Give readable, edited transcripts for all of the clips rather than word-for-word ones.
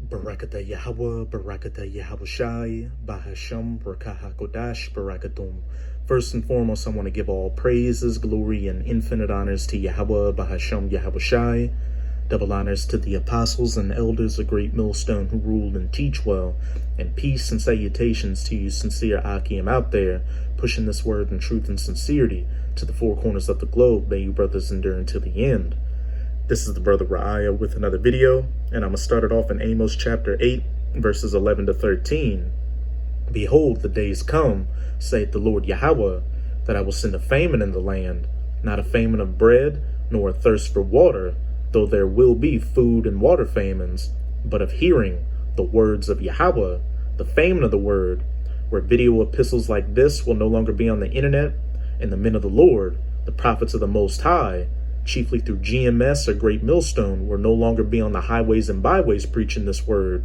Barakata Yahweh, Barakata Yahushai, Bahasham, Barakaha Kodash, Barakatum. First and foremost, I want to give all praises, glory, and infinite honors to Yahweh, Bahasham, Yahushai. Double honors to the apostles and elders of Great Millstone who rule and teach well. And peace and salutations to you sincere Akim out there, pushing this word in truth and sincerity to the four corners of the globe. May you brothers endure until the end. This is the brother Ra'aya with another video, and I'm going to start it off in Amos chapter 8, verses 11 to 13. Behold, the days come, saith the Lord Yahweh, that I will send a famine in the land, not a famine of bread, nor a thirst for water, though there will be food and water famines, but of hearing the words of Yahweh, the famine of the word, where video epistles like this will no longer be on the internet, and the men of the Lord, the prophets of the Most High, chiefly through GMS or Great Millstone, will no longer be on the highways and byways preaching this word.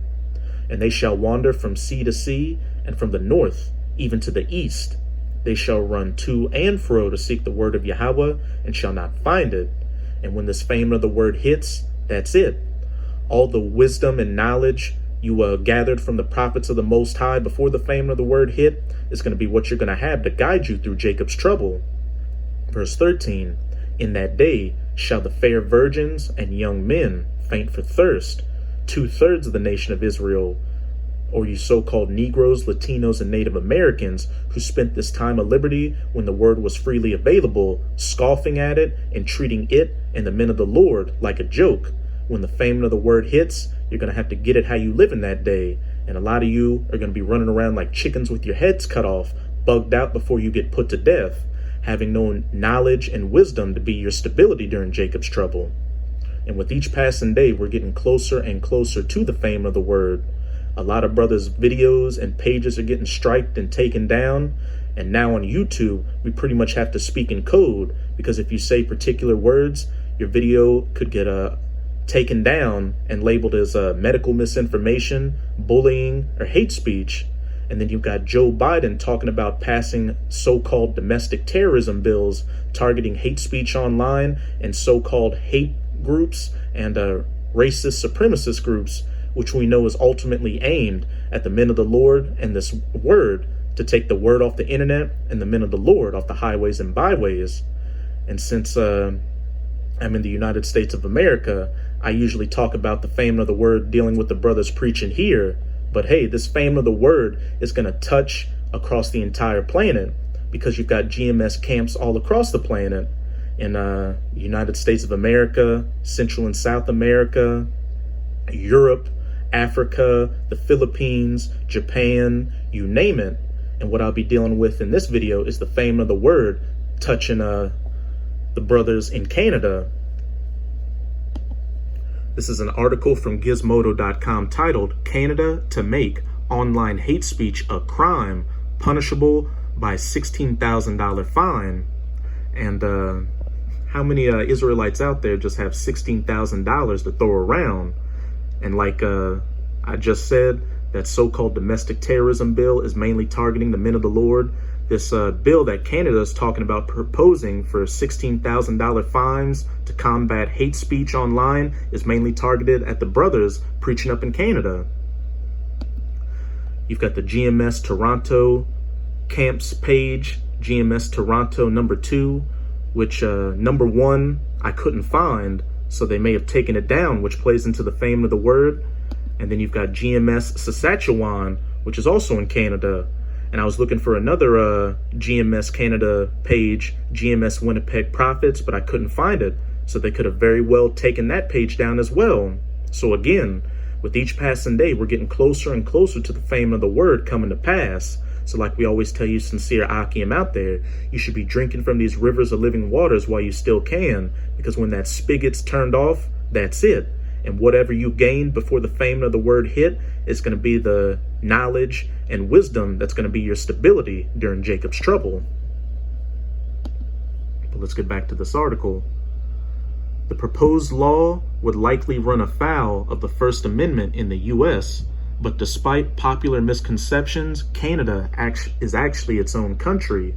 And they shall wander from sea to sea, and from the north even to the east. They shall run to and fro to seek the word of Yahweh, and shall not find it. And when this famine of the word hits, that's it. All the wisdom and knowledge you gathered from the prophets of the Most High before the famine of the word hit is going to be what you're going to have to guide you through Jacob's trouble. Verse 13. In that day shall the fair virgins and young men faint for thirst. 2/3 of the nation of Israel, or you so-called Negroes, Latinos, and Native Americans who spent this time of liberty when the word was freely available, scoffing at it and treating it and the men of the Lord like a joke. When the famine of the word hits, you're going to have to get it how you live in that day. And a lot of you are going to be running around like chickens with your heads cut off, bugged out before you get put to death, having no knowledge and wisdom to be your stability during Jacob's trouble. And with each passing day, we're getting closer and closer to the fame of the word. A lot of brothers' videos and pages are getting striked and taken down. And now on YouTube, we pretty much have to speak in code, because if you say particular words, your video could get taken down and labeled as medical misinformation, bullying, or hate speech. And then you've got Joe Biden talking about passing so-called domestic terrorism bills targeting hate speech online and so-called hate groups and racist supremacist groups, which we know is ultimately aimed at the men of the Lord and this word, to take the word off the internet and the men of the Lord off the highways and byways. And since I'm in the United States of America, I usually talk about the fame of the word dealing with the brothers preaching here. But hey, this fame of the word is going to touch across the entire planet, because you've got GMS camps all across the planet in United States of America, Central and South America, Europe, Africa, the Philippines, Japan, you name it. And what I'll be dealing with in this video is the fame of the word touching the brothers in Canada. This is an article from Gizmodo.com titled, Canada to Make Online Hate Speech a Crime, Punishable by $16,000 Fine. And how many Israelites out there just have $16,000 to throw around? And like I just said, that so-called domestic terrorism bill is mainly targeting the men of the Lord. This bill that Canada is talking about proposing for $16,000 fines to combat hate speech online is mainly targeted at the brothers preaching up in Canada. You've got the GMS Toronto camps page, GMS Toronto number 2, which number 1 I couldn't find, so they may have taken it down, which plays into the fame of the word. And then you've got GMS Saskatchewan, which is also in Canada. And I was looking for another GMS Canada page, GMS Winnipeg Prophets, but I couldn't find it. So they could have very well taken that page down as well. So again, with each passing day, we're getting closer and closer to the fame of the word coming to pass. So like we always tell you sincere Akim out there, you should be drinking from these rivers of living waters while you still can, because when that spigot's turned off, that's it. And whatever you gained before the fame of the word hit is going to be the knowledge and wisdom that's going to be your stability during Jacob's trouble. But let's get back to this article. The proposed law would likely run afoul of the First Amendment in the U.S., but despite popular misconceptions, Canada is actually its own country.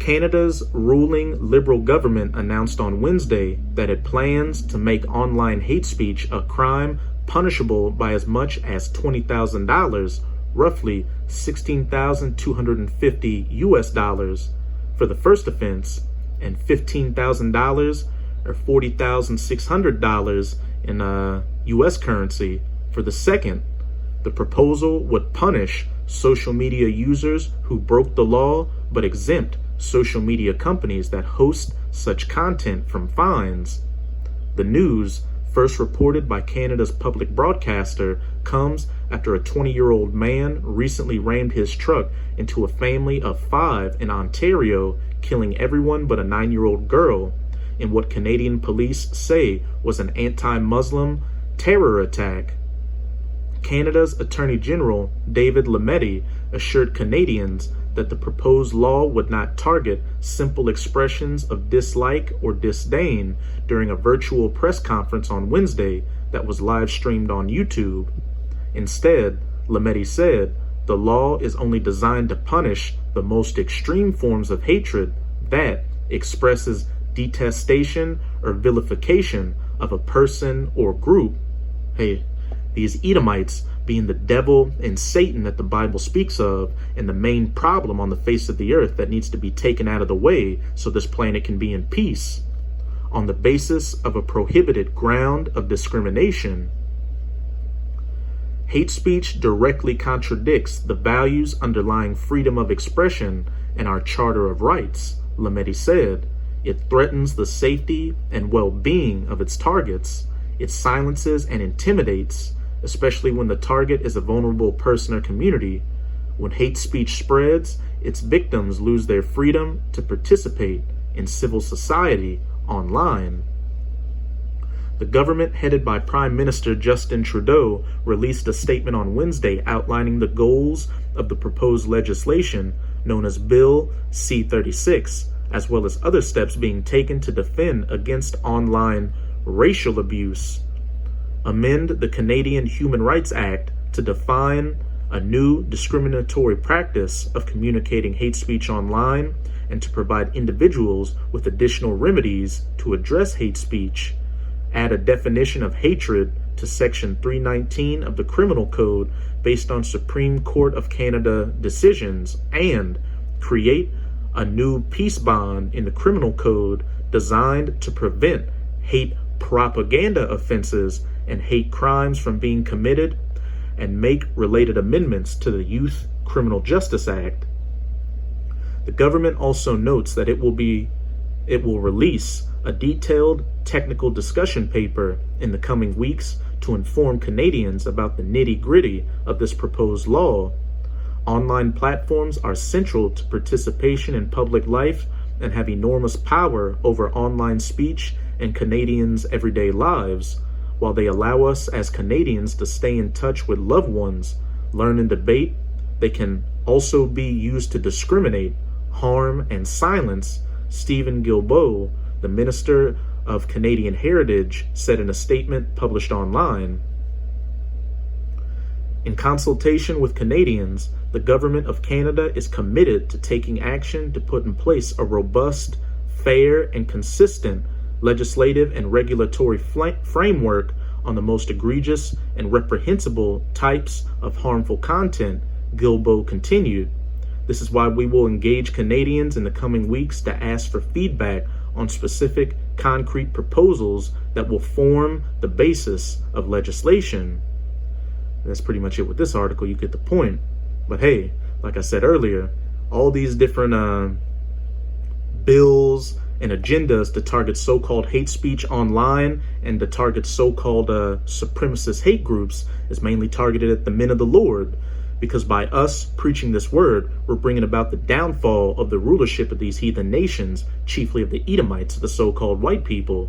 Canada's ruling Liberal government announced on Wednesday that it plans to make online hate speech a crime punishable by as much as $20,000, roughly $16,250 US for the first offense, and $15,000 or $40,600 in US currency for the second. The proposal would punish social media users who broke the law but exempt social media companies that host such content from fines. The news, first reported by Canada's public broadcaster, comes after a 20-year-old man recently rammed his truck into a family of 5 in Ontario, killing everyone but a 9-year-old girl in what Canadian police say was an anti-Muslim terror attack. Canada's Attorney General, David Lametti, assured Canadians that the proposed law would not target simple expressions of dislike or disdain during a virtual press conference on Wednesday that was live-streamed on YouTube. Instead, Lametti said, the law is only designed to punish the most extreme forms of hatred that expresses detestation or vilification of a person or group. Hey, these Edomites being the devil and Satan that the Bible speaks of, and the main problem on the face of the earth that needs to be taken out of the way so this planet can be in peace, on the basis of a prohibited ground of discrimination. Hate speech directly contradicts the values underlying freedom of expression and our Charter of Rights, Lametti said. It threatens the safety and well-being of its targets. It silences and intimidates, especially when the target is a vulnerable person or community. When hate speech spreads, its victims lose their freedom to participate in civil society online. The government headed by Prime Minister Justin Trudeau released a statement on Wednesday outlining the goals of the proposed legislation known as Bill C-36, as well as other steps being taken to defend against online racial abuse. Amend the Canadian Human Rights Act to define a new discriminatory practice of communicating hate speech online and to provide individuals with additional remedies to address hate speech. Add a definition of hatred to Section 319 of the Criminal Code based on Supreme Court of Canada decisions, and create a new peace bond in the Criminal Code designed to prevent hate propaganda offenses and hate crimes from being committed, and make related amendments to the Youth Criminal Justice Act. The government also notes that it will release a detailed technical discussion paper in the coming weeks to inform Canadians about the nitty-gritty of this proposed law. Online platforms are central to participation in public life and have enormous power over online speech and Canadians' everyday lives. While they allow us as Canadians to stay in touch with loved ones, learn and debate, they can also be used to discriminate, harm, and silence, Stephen Guilbeault, the Minister of Canadian Heritage, said in a statement published online. In consultation with Canadians, the Government of Canada is committed to taking action to put in place a robust, fair, and consistent legislative and regulatory framework on the most egregious and reprehensible types of harmful content, Guilbeault continued. This is why we will engage Canadians in the coming weeks to ask for feedback on specific concrete proposals that will form the basis of legislation. That's pretty much it with this article. You get the point. But hey, like I said earlier, all these different bills and agendas to target so-called hate speech online and to target so-called supremacist hate groups is mainly targeted at the men of the Lord, because by us preaching this word, we're bringing about the downfall of the rulership of these heathen nations, chiefly of the Edomites, the so-called white people.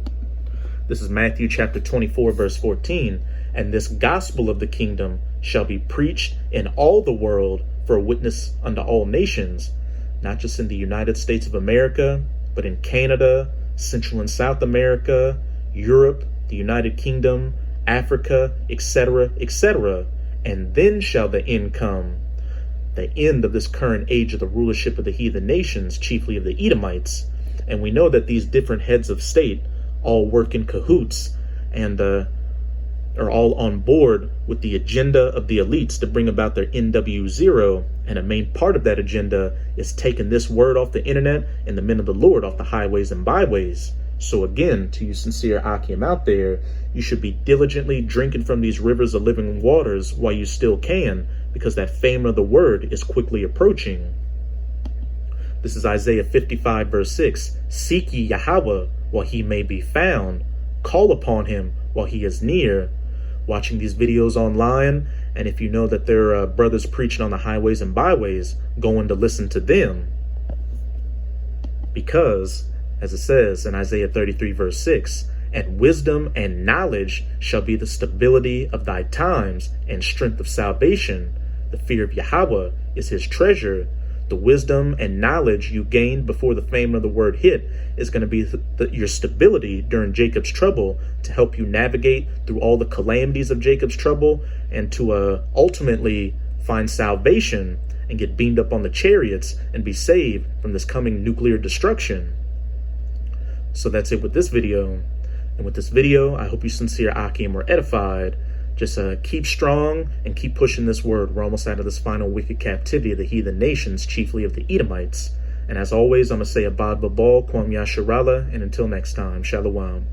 This is Matthew chapter 24, verse 14. And this gospel of the kingdom shall be preached in all the world for a witness unto all nations, not just in the United States of America, but in Canada, Central and South America, Europe, the United Kingdom, Africa, etc., etc. And then shall the end come. the end of this current age of the rulership of the heathen nations, chiefly of the Edomites. And we know that these different heads of state all work in cahoots and are all on board with the agenda of the elites to bring about their NW0. And a main part of that agenda is taking this word off the internet and the men of the Lord off the highways and byways. So again, to you sincere Akim out there, you should be diligently drinking from these rivers of living waters while you still can, because that fame of the word is quickly approaching. This is Isaiah 55 verse 6. Seek ye Yahweh while he may be found. Call upon him while he is near. Watching these videos online, and if you know that there are brothers preaching on the highways and byways, going to listen to them. Because, as it says in Isaiah 33 verse 6, and wisdom and knowledge shall be the stability of thy times and strength of salvation. The fear of Yahweh is his treasure. The wisdom and knowledge you gained before the fame of the word hit is going to be your stability during Jacob's trouble, to help you navigate through all the calamities of Jacob's trouble, and to ultimately find salvation and get beamed up on the chariots and be saved from this coming nuclear destruction. So that's it with this video. And with this video, I hope you sincere Akim were edified. Just keep strong and keep pushing this word. We're almost out of this final wicked captivity of the heathen nations, chiefly of the Edomites. And as always, I'm going to say Abad Babal, Kwam Yasharala, and until next time, Shalom.